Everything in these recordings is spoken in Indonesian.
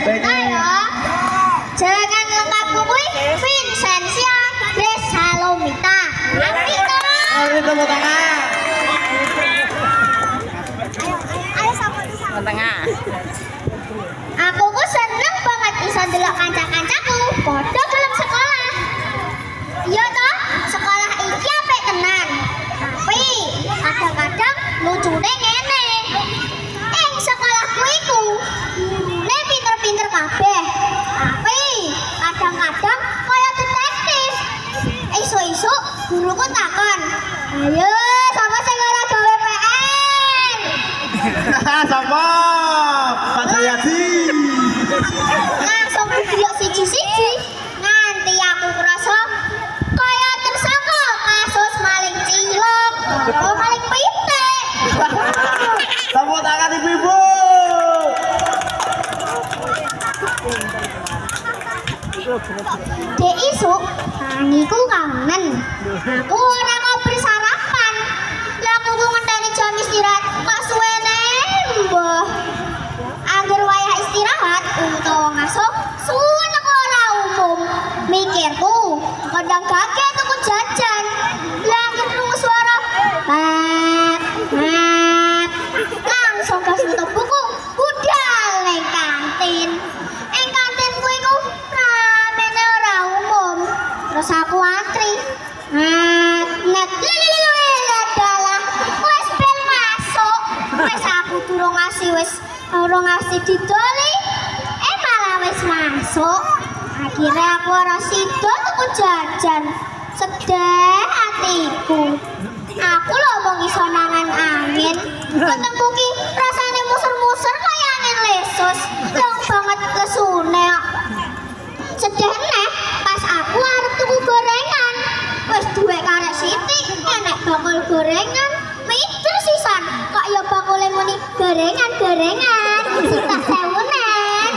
Ayo. Jangan lengkapku kuwi Vincentia Grace Salomita. Ngerti to? Mari tepuk tangan. Ayo sama Tengah. Aku ku seneng banget bisa ndelok kanca-kancaku padha gelem sekolah. Iya toh, sekolah iki apik tenan. Tapi kadang-kadang lucune ngene. Ing sekolahku iku gurune pinter-pinter kabeh. Tapi kadang-kadang kaya detektif. Isu-isu guruku takon, "Ayo, sapa sing ora gawe PR?" Sapa? Pak Jayadi. Langsung video siji-siji nganti aku ngerasa kaya tersangka kasus maling cilok atau maling pitik. Tepuk tangan ibu-ibu. Dek isuk tangiku kangen. Aku ora ngobrol sarapan. Lah aku ngenteni jam istirahat kok suwene mbah. Angger wayah istirahat utawa ngaso suwen kok ora umum. Mikirku kadang kaget tuku jajan. Lah angger krungu suara mat mat langsung gas nutup buku budal ning kantin. Ing kantinku iku ramene ora umum. Terus aku antri. Mat net dalah wis bel masuk. Wis aku durung ngasih didoli. Malah wis masuk. Akhirnya aku ora sida tuku jajan. Sedih hatiku. Aku lho mung iso nangan angin. Ketemu ki rasane muser-muser kaya angin lesus. Yang banget lesune. Sedih neh pas aku arep tuku gorengan. Wis duwe karek sithik enek bakul gorengan. Mikir sisan kok ya bakule muni gorengan. Isi tak sewunen.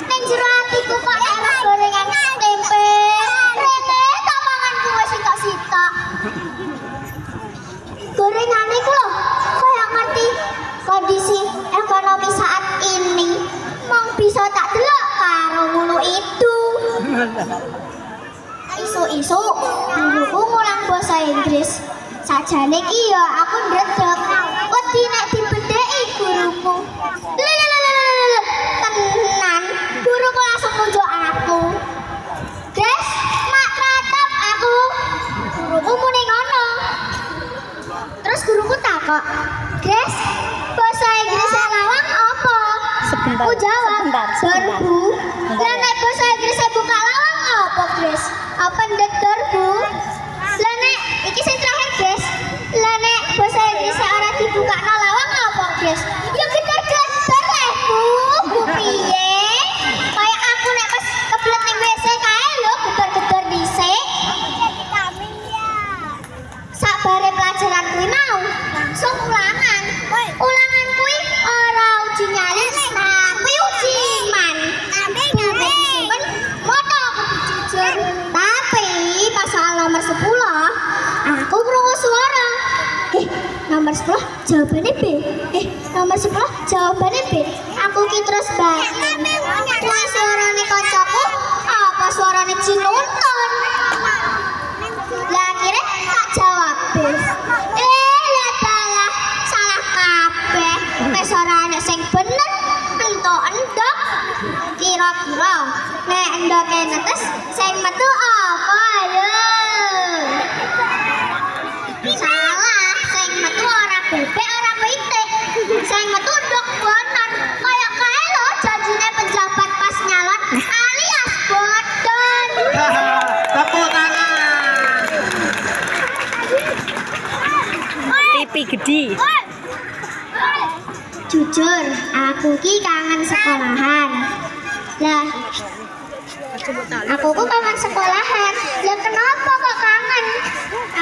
Ning jero atiku kok ana gorengan tempe. Rene tak mangan kuwe sitok-sitok. Gorengan iku lho kaya ngerti kondisi ekonomi saat ini. Mong bisa tak delok karo ngono itu. Isu-isu guruku ngulang bahasa Inggris. Sajane ki ya aku ndredeg. Wedi nek dibedheki guruku. Tenan, guruku langsung nunjuk aku. Grace, mak pratap aku. Guruku muni ngono. Terus guruku takok, "Grace, bahasa Inggris lawang apa?" Sebentar. Aku jawab, Sebentar. "Derbu." Lah nek bahasa Inggris buka lawang apa, Grace? Open the door, Bu. Lah nek iki sing terakhir, Grace. Lah nek bahasa Inggris ora dibuka lawang apa, Grace? Ya gedor-gedor lah, Bu. Bu piye? Kayak aku nek pas kebelet ning WC kae lho gedor-gedor dhisik. Sabare pelajaran kuwi mau langsung ulangan. Ulangan kuwi ora uji nyali tapi uji iman. Simpen foto aku jujur. Tapi pas soal nomor 10 aku krungu suara. Nomor 10 jawabannya B. Nomor 10 jawabannya B. Aku ki terus bangun. Kuwi suarane kancaku apa suarane jin nonton. Lah akhirnya tak jawab B. Lah dalah salah kabeh. Wis ora ana sing bener. Entuk-entuk. Kira-kira nek endoke netes sing metu apa lho? Salah, sing metu ora bebek ora pitik. Sing metu ndok bonon. Kaya kae lho janjine penjabat pas nyalon alias bodon. Tepuk tangan. Pipi gede. Jujur, aku ki kangen sekolahan. Lah, aku ku kangen sekolahan. Lah kenapa kok kangen?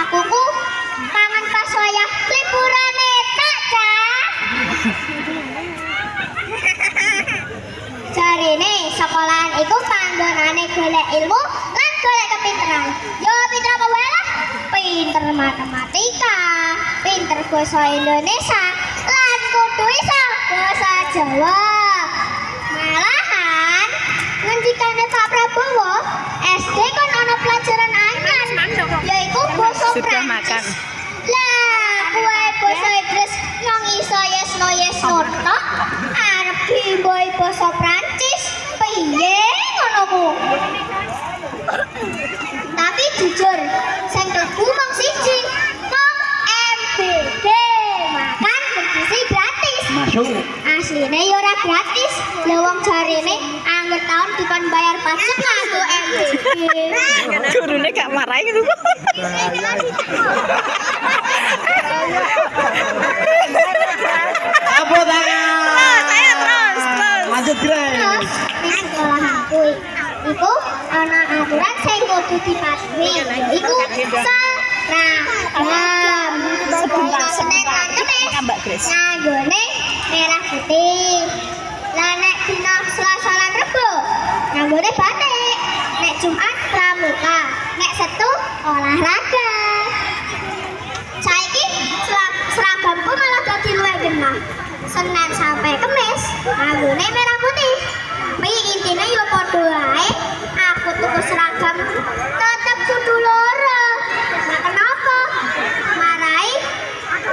Aku ku kangen pas wayah liburan tak, Cak. Jarine sekolahan iku panggonane golek ilmu lan golek kepinteran. Yo pinter apa wae lah? Pinter matematika, pinter basa Indonesia, lan kudu iso basa Jawa. Malahan Sudah Prancis. makan. Lah, kue basa Inggris nyong iso yes no tok. Arep diboy basa Prancis. Piye ngono ku? Tapi jujur, sing klebu mung siji. Mung MBG. Makan bergizi gratis. Masuk. Asline ya ora gratis. Lah wong jarene angger taun dikon bayar pajak nganggo MBG. Gurune gak marahi gitu. Tepuk tangan. Saya terus. Lanjut Grace. Terus ning sekolahanku iku ana aturan sing kudu dipatuhi. Iku seragam. Sebentar, Senin lan Kamis Mbak Grace. nganggone merah putih. Lah nek dina Selasa lan Rebo nganggone batik. Nek Jumat pramuka, nek Setu olahraga. Saiki seragamku malah dadi luwih genah. Senin sampai Kamis nganggone merah putih. Tapi intinya ya padha wae. Aku tuku seragam tetep kudu loro. Nah kenapa? Marai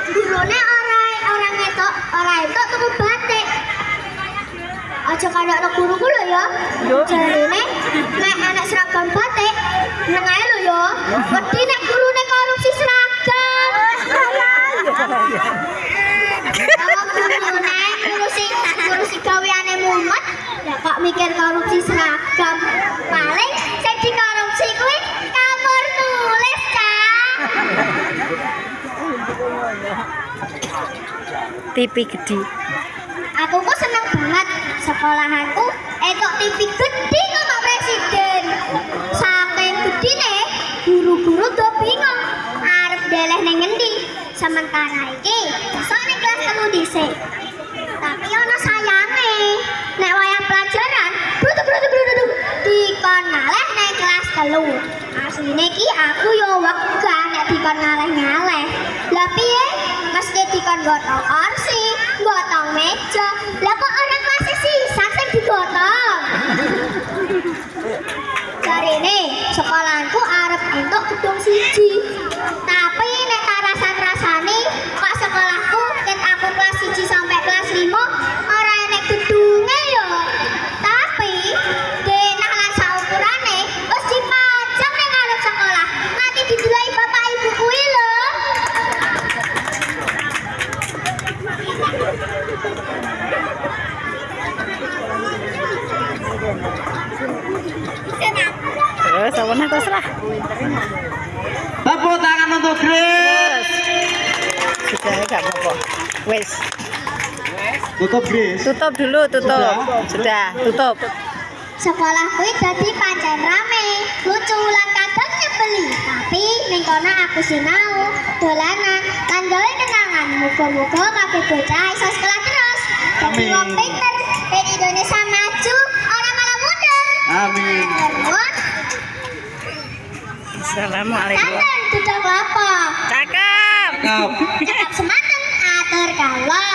gurune orang ngetok, ora entuk tuku batik. Aja kandakno guruku lho ya. Jarine nek anak seragam batik, neng ae lho ya. Wedi nek gurune korupsi seragam. Kalau gurune ngurusi gaweane mumet, ya kok mikir korupsi seragam. Paling sing dikorupsi kuwi kamar nulis, Cak. TV gede. Aku kok seneng banget sekolahanku entuk TV gede kok Pak Presiden. Saking gedine guru-guru do bingung arep deleh ning ngendi. Sementara iki sok ning kelas 3 dhisik. Tapi ana sayange. Nek wayah pelajaran brutuk dikon ngaleh ning kelas 3. Asline iki aku yo wegah nek dikon ngaleh-ngaleh. Lah piye? Mesti dikon gotong kursi, gotong meja. Lah kok ora kelas sisa sing digotong? Jarine sekolahanku arep entuk gedung siji. Tapi nek karasan-rasane kok sekolahku ket aku kelas 1 sampai kelas 5 ora enek gedunge yo. Tapi denah lan saukurane wis dipajang ning ngarep sekolah. Nanti didelok bapak ibu kuwi lho. Terus awan terserah. Tepuk tangan untuk Grace. Sudah enggak apa-apa. Wes, Tutup Grace. tutup dulu, tutup. Sudah, tutup. Sekolah kuwi dadi pancen rame, lucu lan kadang nyebeli. Tapi ning kono aku sinau, dolanan, lan gawe kenangan. Muga-muga kabeh bocah iso sekolah terus. Dadi Amin. wong pinter, ben Indonesia maju, ora malah mundur. Amin. Nuwun, Assalamualaikum. kangen dudak lapo. Cakep. Cakep. Cakap semanten atur kawula.